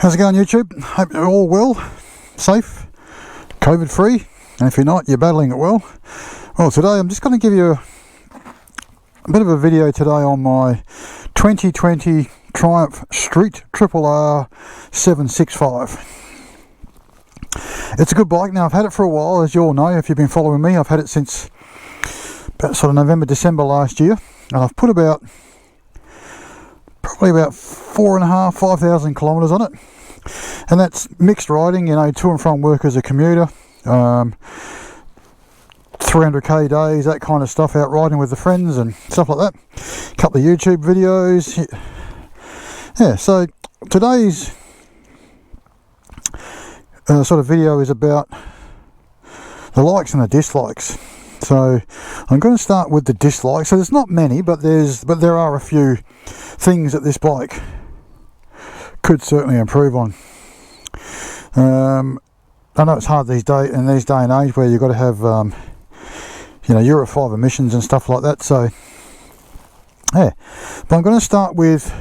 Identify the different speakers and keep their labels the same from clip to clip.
Speaker 1: How's it going, YouTube? Hope you're all well, safe, COVID free, and if you're not, you're battling it well. Well, today I'm just going to give you a bit of a video today on my 2020 Triumph Street RRR 765. It's a good bike. Now, I've had it for a while, as you all know, if you've been following me. I've had it since about sort of November, December last year, and I've put probably about 5,000 kilometres on it, and that's mixed riding, you know, to and from work as a commuter, 300k days, that kind of stuff, out riding with the friends and stuff like that, a couple of YouTube videos. Yeah, so today's sort of video is about the likes and the dislikes. So I'm going to start with the dislikes. So there's not many, but there are a few things that this bike could certainly improve on. I know it's hard in this day and age where you've got to have you know, Euro 5 emissions and stuff like that. So yeah, but I'm going to start with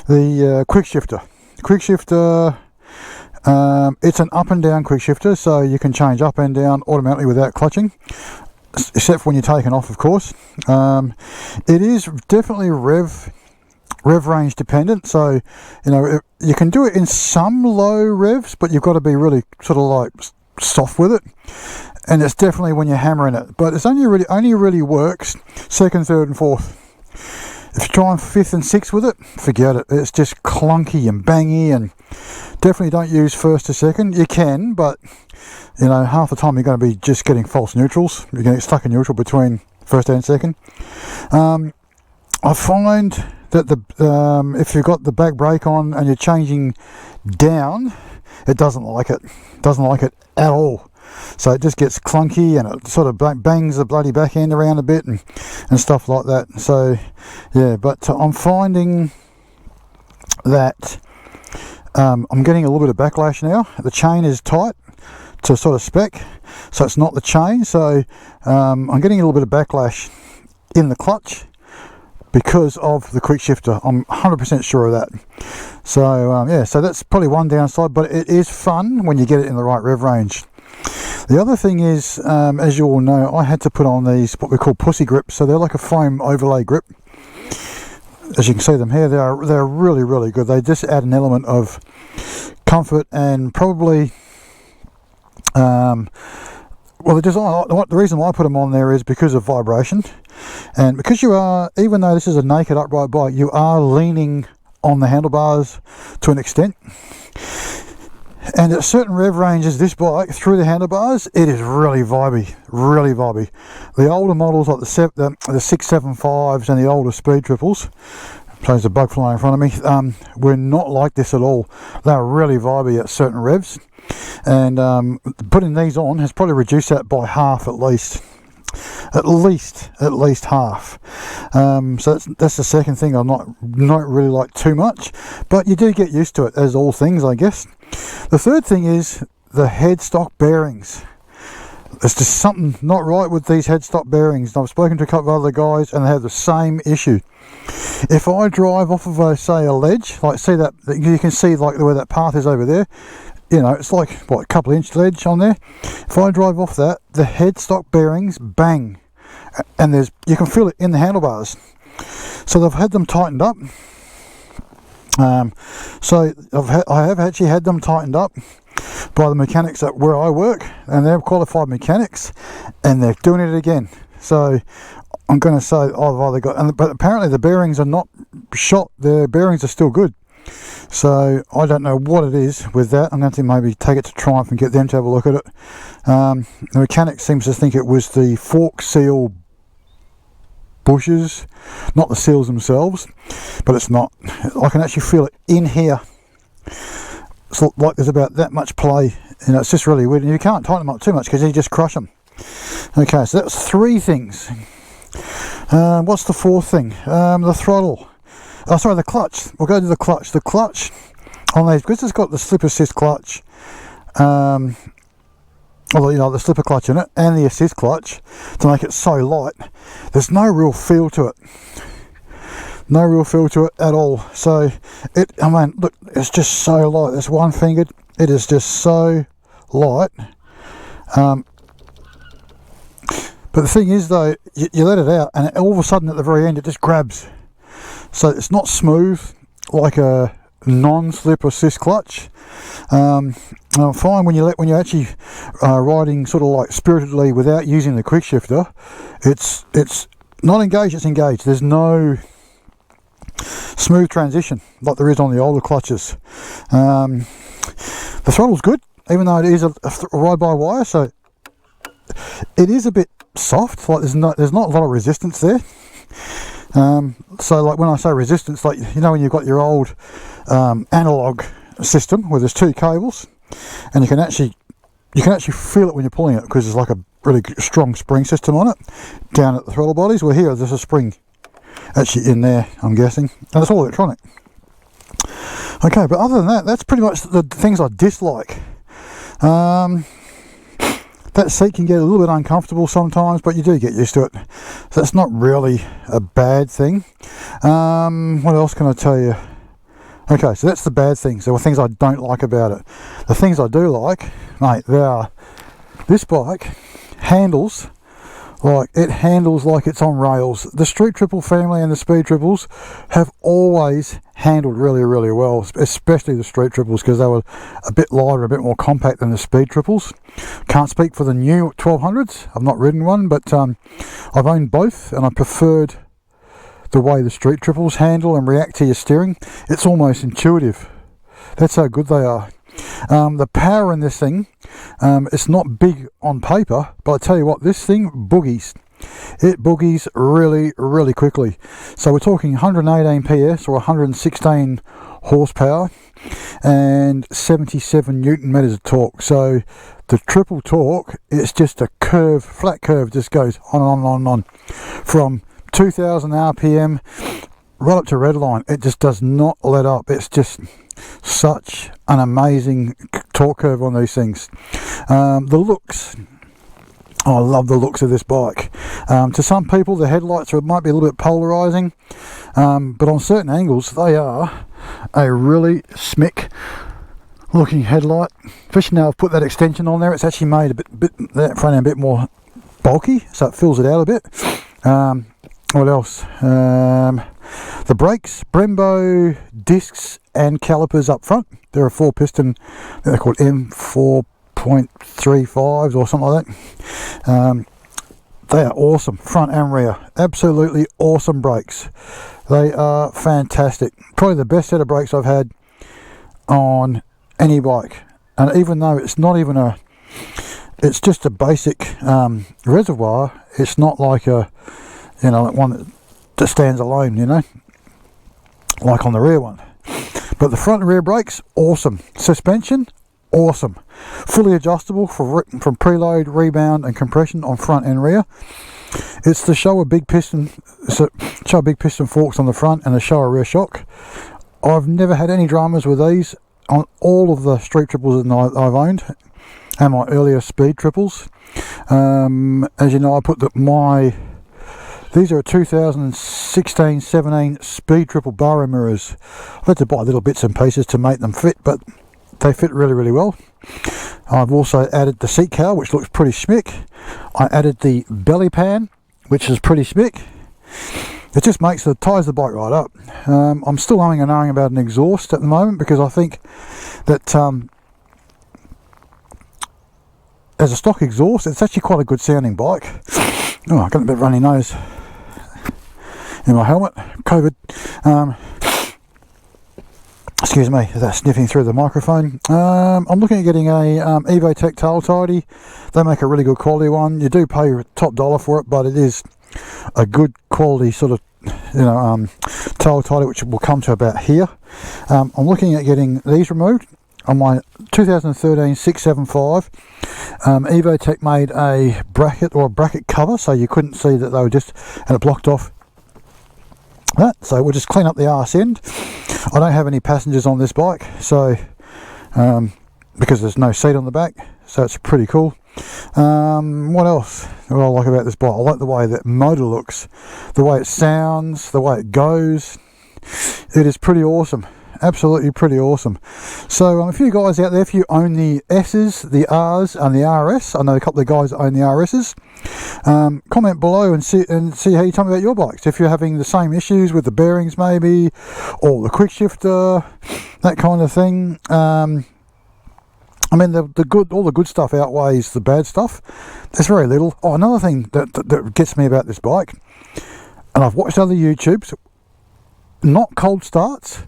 Speaker 1: the quick shifter. Quick shifter. It's an up and down quick shifter, so you can change up and down automatically without clutching, except when you're taking off, of course. It is definitely rev range dependent, so you know you can do it in some low revs, but you've got to be really sort of like soft with it, and it's definitely when you're hammering it. But it's only really works second, third, and fourth. If you try and fifth and sixth with it, forget it. It's just clunky and bangy, and definitely don't use first to second. You can, but you know, half the time you're going to be just getting false neutrals. You're going to get stuck in neutral between first and second. I find that if you've got the back brake on and you're changing down, it doesn't like it. Doesn't like it at all. So it just gets clunky, and it sort of bangs the bloody back end around a bit and stuff like that. So yeah, but I'm finding that I'm getting a little bit of backlash now. The chain is tight to sort of spec, so it's not the chain. So I'm getting a little bit of backlash in the clutch because of the quick shifter. I'm 100% sure of that. So yeah, so that's probably one downside, but it is fun when you get it in the right rev range. The other thing is, as you all know, I had to put on these what we call pussy grips. So they're like a foam overlay grip. As you can see them here, they're really good. They just add an element of comfort, and probably well, the design, the reason why I put them on there is because of vibration, and because you are, even though this is a naked upright bike, you are leaning on the handlebars to an extent. And at certain rev ranges, this bike, through the handlebars, it is really vibey, really vibey. The older models, like the 675s and the older speed triples, there's a bug flying in front of me, were not like this at all. They're really vibey at certain revs. And putting these on has probably reduced that by half at least. At least half. So that's the second thing I'm not really like too much, but you do get used to it, as all things, I guess. The third thing is the headstock bearings. There's just something not right with these headstock bearings. I've spoken to a couple of other guys and they have the same issue. If I drive off of say a ledge, like see that, you can see like where that path is over there, you know, it's like what, a couple of inch ledge on there. If I drive off that, the headstock bearings bang, and you can feel it in the handlebars. So they've had them tightened up. So I have actually had them tightened up by the mechanics at where I work, and they're qualified mechanics, and they're doing it again. So I'm going to say I've either got, but apparently the bearings are not shot. The bearings are still good. So I don't know what it is with that. I'm going to maybe take it to Triumph and get them to have a look at it. The mechanic seems to think it was the fork seal bushes, not the seals themselves, but it's not. I can actually feel it in here. It's like there's about that much play, you know. It's just really weird, and you can't tighten them up too much because you just crush them. Okay, so that's three things. What's the fourth thing? The throttle. Oh, sorry, the clutch. We'll go to the clutch. The clutch on these, because it's got the slip assist clutch, although, you know, the slipper clutch in it and the assist clutch to make it so light, there's no real feel to it. No real feel to it at all. So I mean, look, it's just so light. It's one fingered. It is just so light. But the thing is though, you let it out and all of a sudden at the very end it just grabs. So it's not smooth like a non-slip assist clutch. I find when you're actually riding sort of like spiritedly without using the quick shifter, it's not engaged, it's engaged. There's no smooth transition like there is on the older clutches. The throttle's good, even though it is a ride-by-wire, so it is a bit soft. Like there's not a lot of resistance there. So like when I say resistance, like you know when you've got your old analog system where there's two cables, and you can actually feel it when you're pulling it because there's like a really strong spring system on it down at the throttle bodies. Well, here there's a spring actually in there, I'm guessing, and it's all electronic. Okay, but other than that, that's pretty much the things I dislike. That seat can get a little bit uncomfortable sometimes, but you do get used to it. So that's not really a bad thing. What else can I tell you? Okay, so that's the bad things. There were things I don't like about it. The things I do like, mate, this bike handles like it's on rails. The Street Triple family and the Speed Triples have always handled really, really well, especially the Street Triples because they were a bit lighter, a bit more compact than the Speed Triples. Can't speak for the new 1200s. I've not ridden one, but I've owned both and I preferred the way the Street Triples handle and react to your steering. It's almost intuitive. That's how good they are. The power in this thing, it's not big on paper, but I tell you what, this thing boogies. It boogies really, really quickly. So we're talking 118 PS or 116 horsepower and 77 Newton meters of torque. So the triple torque, it's just a curve, flat curve, just goes on and on and on and on. From 2000 RPM right up to redline, it just does not let up. It's just such an amazing torque curve on these things. The looks, I love the looks of this bike. To some people the headlights might be a little bit polarizing, but on certain angles they are a really smick looking headlight. Especially now I've put that extension on there, it's actually made that front end a bit more bulky, so it fills it out a bit. What else? The brakes, Brembo discs and calipers up front. They're a 4-piston, they're called M4.35s or something like that. They are awesome, front and rear. Absolutely awesome brakes. They are fantastic. Probably the best set of brakes I've had on any bike. And even though it's not even it's just a basic reservoir, it's not like like one that stands alone, like on the rear one. But the front and rear brakes, awesome. Suspension, awesome. Fully adjustable from preload, rebound and compression on front and rear. It's the Showa big piston forks on the front and the Showa rear shock. I've never had any dramas with these on all of the Street Triples that I've owned and my earlier Speed Triples. As you know, I put these are a 2016-17 Speed Triple Barrow mirrors. I've had to buy little bits and pieces to make them fit, but they fit really, really well. I've also added the seat cowl, which looks pretty smick. I added the belly pan, which is pretty smick. It just ties the bike right up. I'm still umming and ahhing about an exhaust at the moment because I think that as a stock exhaust, it's actually quite a good sounding bike. Oh, I've got a bit of runny nose in my helmet. COVID. Excuse me, that's sniffing through the microphone. I'm looking at getting a Evotech tail tidy. They make a really good quality one. You do pay top dollar for it, but it is a good quality sort of tail tidy, which will come to about here. I'm looking at getting these removed. On my 2013 675, Evotech made a bracket cover, so you couldn't see that they were and it blocked off that. So we'll just clean up the arse end. I don't have any passengers on this bike, so because there's no seat on the back, so it's pretty cool. What else do I like about this bike? I like the way that motor looks, the way it sounds, the way it goes. It is pretty awesome. Absolutely pretty awesome. So if you guys out there, if you own the S's, the R's and the RS, I know a couple of guys that own the RS's, comment below and see how you tell me about your bikes. If you're having the same issues with the bearings maybe, or the quick shifter, that kind of thing. I mean, all the good stuff outweighs the bad stuff. There's very little. Oh, another thing that gets me about this bike, and I've watched other YouTubes, not cold starts,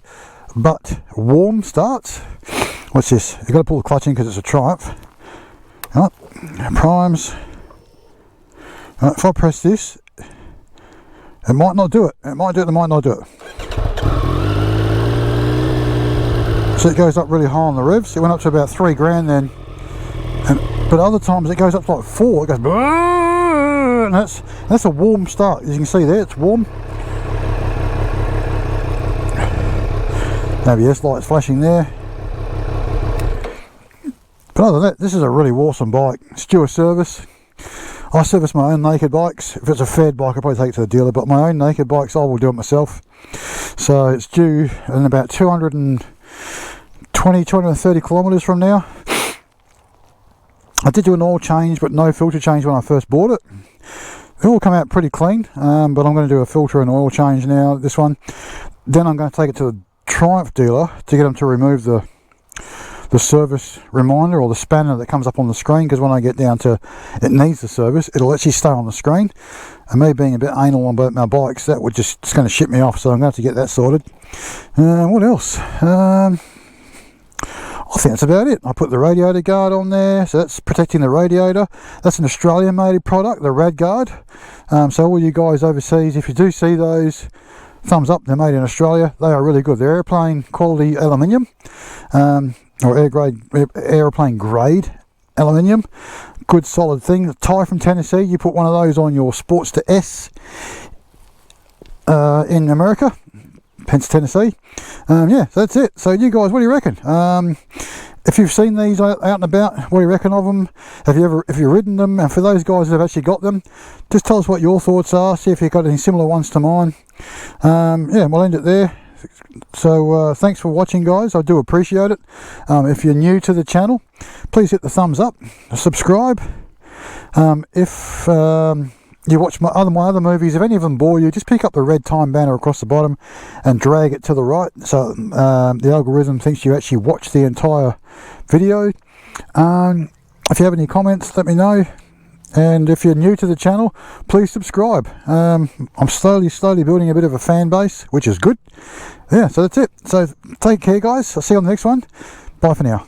Speaker 1: but warm starts. What's this? You've got to pull the clutch in because it's a Triumph. Right, primes. Right, if I press this, it might not do it. It might do it, it might not do it. So it goes up really high on the revs. It went up to about 3 grand then. But other times it goes up to like 4. It goes, and that's a warm start. As you can see there, it's warm. ABS lights flashing there. But other than that, this is a really awesome bike. It's due a service. I service my own naked bikes. If it's a fed bike, I'll probably take it to the dealer, but my own naked bikes, I will do it myself. So it's due in about 230 kilometres from now. I did do an oil change, but no filter change when I first bought it. It all come out pretty clean, but I'm going to do a filter and oil change now, this one. Then I'm going to take it to the Triumph dealer to get them to remove the service reminder or the spanner that comes up on the screen, because when I get down to it needs the service, it'll actually stay on the screen, and me being a bit anal on both my bikes, that would it's going to ship me off, so I'm going to have to get that sorted. What else? I think that's about it. I put the radiator guard on there, so that's protecting the radiator. That's an Australian made product, the Rad Guard. So all you guys overseas, if you do see those, thumbs up, they're made in Australia. They are really good. They're airplane quality aluminium, or airplane grade aluminium. Good solid thing. Tie from Tennessee. You put one of those on your Sportster S in America, hence Tennessee. Yeah, so that's it. So you guys, what do you reckon? If you've seen these out and about, what do you reckon of them? Have you ridden them? And for those guys that have actually got them, just tell us what your thoughts are. See if you've got any similar ones to mine. Yeah, we'll end it there. So thanks for watching, guys. I do appreciate it. If you're new to the channel, please hit the thumbs up, subscribe. If you watch my other movies, if any of them bore you, just pick up the red time banner across the bottom and drag it to the right, so the algorithm thinks you actually watch the entire video. If you have any comments, let me know. And if you're new to the channel, please subscribe. I'm slowly building a bit of a fan base, which is good. Yeah, so that's it. So take care, guys. I'll see you on the next one. Bye for now.